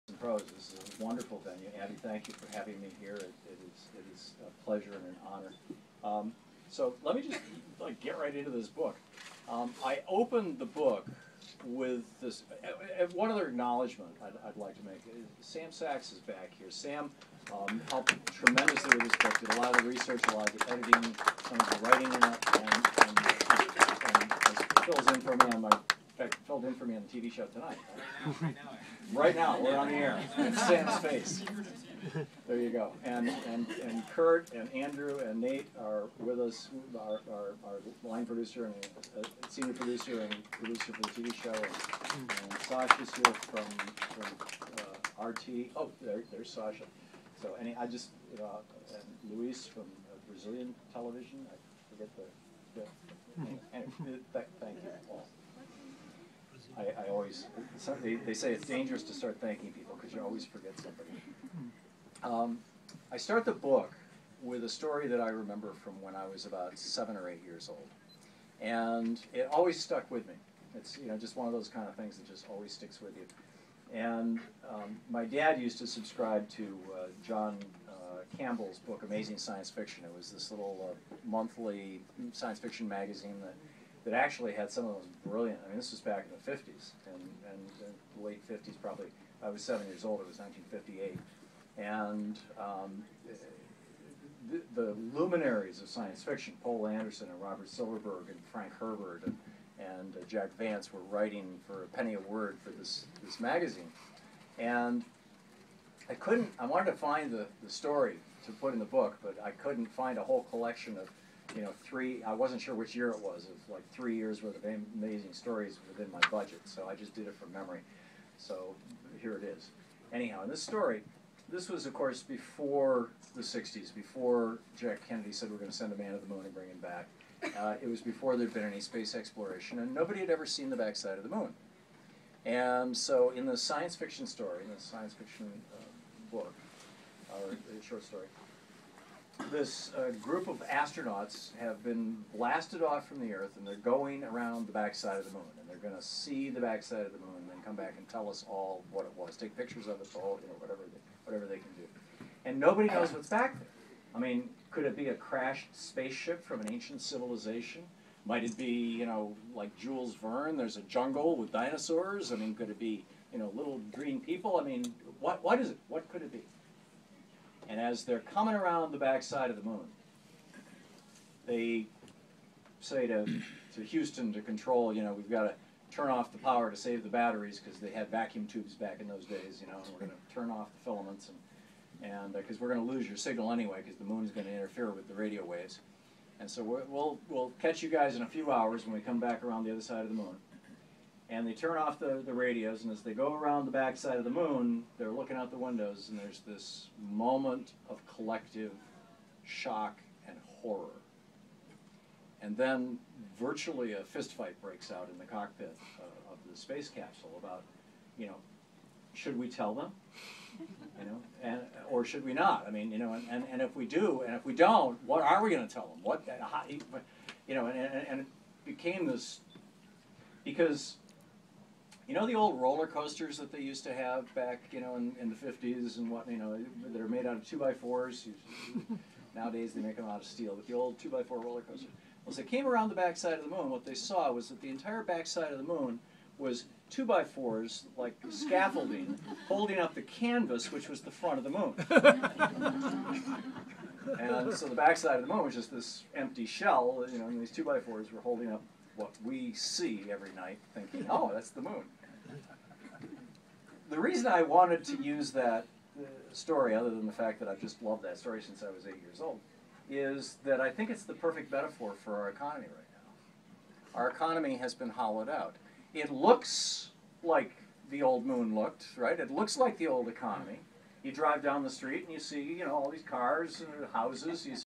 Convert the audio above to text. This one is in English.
and Prose. This is a wonderful venue. Abby, thank you for having me here. It is a pleasure and an honor. So let me just get right into this book. I opened the book with this. One other acknowledgement I'd like to make. Sam Sachs is back here. Sam helped tremendously with this book, did a lot of the research, a lot of the editing, some of the writing in it, and fills in for me on my, in fact, filled in for me on the TV show tonight. Right now, we're on the air. It's Sam's face. There you go. And Kurt and Andrew and Nate are with us, our line producer and a senior producer and producer for the TV show. And Sasha's here from RT. Oh, there's Sasha. So I just, and Luis from Brazilian television. I forget anyway, thank you all. I always, they say it's dangerous to start thanking people because you always forget somebody. I start the book with a story that I remember from when I was about 7 or 8 years old. And it always stuck with me. It's just one of those kind of things that just always sticks with you. And my dad used to subscribe to John Campbell's book, Amazing Science Fiction. It was this little monthly science fiction magazine that actually had some of those brilliant, this was back in the 50s, and the late 50s probably. I was 7 years old, it was 1958. And the luminaries of science fiction, Poul Anderson and Robert Silverberg and Frank Herbert and Jack Vance were writing for a penny a word for this magazine. And I wanted to find the story to put in the book, but I couldn't find a whole collection of, I wasn't sure which year it was. It was like 3 years worth of amazing stories within my budget, so I just did it from memory. So here it is. Anyhow, in this story, this was, of course, before the 60s, before Jack Kennedy said we're going to send a man to the moon and bring him back. It was before there'd been any space exploration, and nobody had ever seen the backside of the moon. And so in the science fiction story, in the science fiction book, or short story, this group of astronauts have been blasted off from the Earth, and they're going around the backside of the moon, and they're going to see the backside of the moon, and then come back and tell us all what it was, take pictures of it, all, whatever they can do. And nobody knows what's back there. Could it be a crashed spaceship from an ancient civilization? Might it be, like Jules Verne, there's a jungle with dinosaurs? Could it be, little green people? What is it? What could it be? And as they're coming around the backside of the moon, they say to Houston, to control, we've got to turn off the power to save the batteries because they had vacuum tubes back in those days, and we're going to turn off the filaments, and because we're going to lose your signal anyway because the moon is going to interfere with the radio waves. And so we'll catch you guys in a few hours when we come back around the other side of the moon. And they turn off the radios, and as they go around the back side of the moon, they're looking out the windows, and there's this moment of collective shock and horror. And then virtually a fistfight breaks out in the cockpit of the space capsule about, should we tell them? Or should we not? And if we do, and if we don't, what are we going to tell them? What, and it became this, because the old roller coasters that they used to have back, in the 50s and what, that are made out of 2x4s. Nowadays they make them out of steel, but the old 2x4 roller coaster. Well, as they came around the backside of the moon, what they saw was that the entire backside of the moon was 2x4s, like scaffolding, holding up the canvas, which was the front of the moon. And so the backside of the moon was just this empty shell, and these 2x4s were holding up what we see every night, thinking, oh, that's the moon. The reason I wanted to use that story, other than the fact that I've just loved that story since I was 8 years old, is that I think it's the perfect metaphor for our economy right now. Our economy has been hollowed out. It looks like the old moon looked, right? It looks like the old economy. You drive down the street and you see, all these cars and houses.